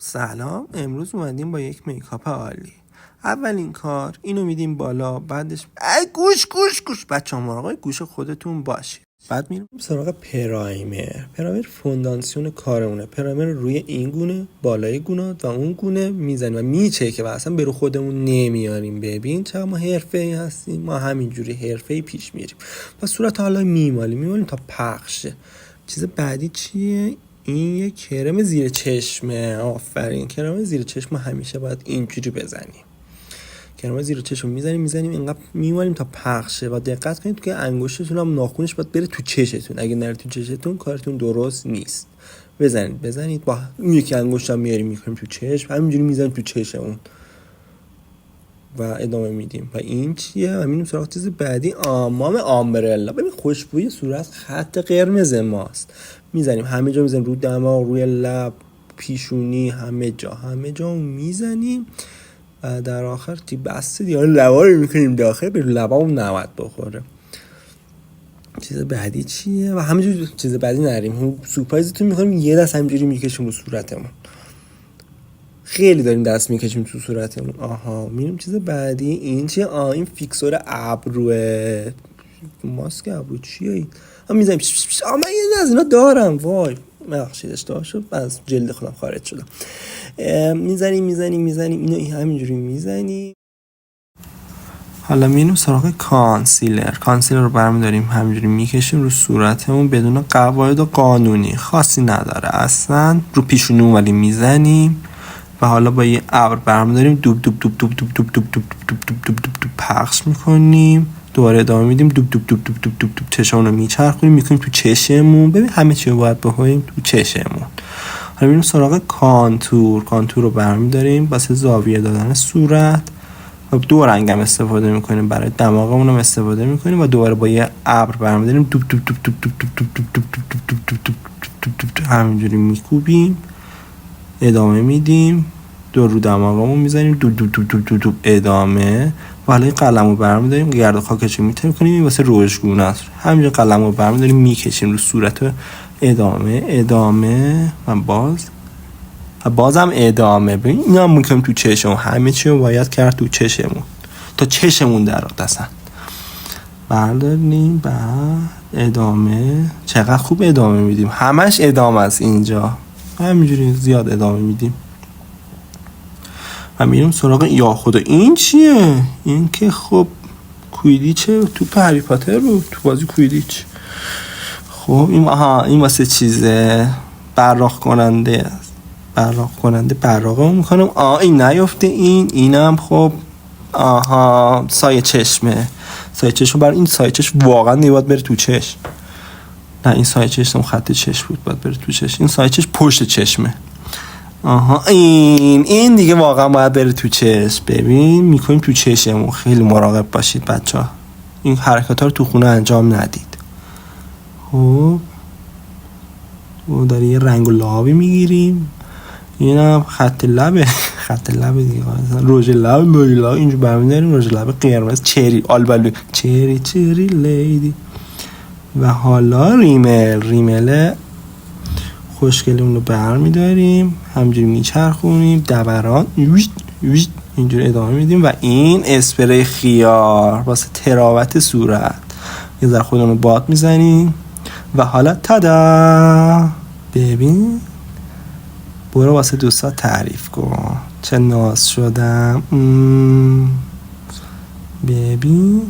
سلام. امروز اومدیم با یک میکاپ عالی. اولین کار اینو میدیم بالا، بعدش گوش بچه‌ها مراقب گوش خودتون باشید. بعد میریم سراغ پرایمر فونداسیون کارمونه. پرایمر روی این گونه بالای گونات و اون گونه میزنیم و میچکه و اصلا برو خودمون نمیاریم. ببین چقدر ما حرفه‌ای هستیم، ما همینجوری حرفه‌ای پیش میریم و صورت حالا میمالیم تا پخشه. چیز بعدی چیه؟ این یک کرم زیر چشمه. آفرین، کرم زیر چشم همیشه باید اینجوری بزنیم. کرم زیر چشم میزنیم اینقدر میمالیم تا پخشه و دقت کنید که انگشتتون هم ناخونش باید بره تو چشتون. اگه نره تو چشتون کارتون درست نیست. بزنید با یکی انگشت هم میاریم تو چشم، همینجوری میزنیم تو چشمون و ادامه میدیم. و این چیه؟ همین سراغ چیز بعدی، آمام آمبرلا. ببین خوشبوی صورت خط قرمز ماست. میزنیم همه جا، میزنیم رو دماغ، روی لب، پیشونی، همه جا میزنیم و در آخر تی بسته دیگه لبا رو میکنیم داخل، به لبامون نباید بخوره. چیز بعدی چیه؟ و همینجوری چیز بعدی نریم سورپرایزتون میکنیم، یه دست همینجوری میکشیم رو صورتمون. خیلی داریم دست میکشیم تو صورتمون. میریم چیز بعدی. این چیه؟ این فیکسور ابروه. ماسک ابرو چیه این؟ میزنیم. من یه از اینا دارم. وای ببخشید اشتباه شد، از جلد خودم خارج شدم. میزنیم اینو همینجوری میزنیم. حالا میریم سراغ کانسیلر رو برمی‌داریم همینجوری میکشیم رو صورتمون بدون قواعد و قانونی خاصی نداره اصلا. رو پیشونی ولی میزنیم و حالا با یه ابر برمی‌داریم دوب دوب دوب دوب دوب دوب دوب دوب دوب دوب دوب دوب پخش می‌کنیم. دوباره ادامه میدیم دوب دوب دوب دوب دوب دوب دوب چشمون رو میچرخونیم می‌کنیم تو چشممون. ببین همه چی رو باید بکنیم تو چشممون. حالا میریم سراغ کانتور رو برمی‌داریم واسه زاویه دادن صورت و دو رنگ هم استفاده می‌کنیم، برای دماغمون هم استفاده می‌کنیم و دوباره با یه ابر برمی‌داریم دوب دوب دوب دوب دوب دوب دوب دوب دوب دوب دوب همینجوری می‌کوبیم، ادامه میدیم، دور رو دماغمون میزنیم دوب دوب دوب دوب دوب ادامه. و حالا این قلمو برمی‌داریم گرد و خاکش رو می‌کنیم واسه روژگونه است. همینجوری قلمو برمی‌داریم می‌کشیم رو صورت، ادامه و بازم ادامه. ببین اینا هم می‌کنیم تو چشم، همه چی رو باید کرد تو چشمون تا چشمون درات اصلا. برداریم بعد ادامه. چقدر خوب ادامه میدیم، همش ادامه است اینجا، همینجوری زیاد ادامه میدیم. و میریم سراغ یا خدا این چیه؟ این که خب کویدیچه، توپ هری پاتر رو تو بازی کویدیچ. خب این واسه چیزه براق کننده براقه میکنم. این نیفته. اینم خب سایه چشمه. برای این سایه چشم واقعا نیواد بره تو چشم. نه این سایه چشم خط چشم بود، باید بره تو چشم. این سایه چشم پشت چشمه. این دیگه واقعا باید بره تو چشم. ببین میکنیم تو چشممون. خیلی مراقب باشید بچه‌ها، این حرکات‌ها رو تو خونه انجام ندید. خب و داره یه رنگ لابی میگیریم. اینم خط لبه دیگه. رژ لب اینجا برمی‌داریم، رژ لب قرمز چری آلبالو چری لیدی. و حالا ریمل خوشگلمون رو برمی‌داریم، همینجوری میچرخونیم، دوران اینجوری ادامه میدیم. و این اسپری خیار واسه تراوت صورت، یه ذره خودمون رو باد میزنیم و حالا تادا. ببین برو واسه دوستات تعریف کن چه ناز شدم. ببین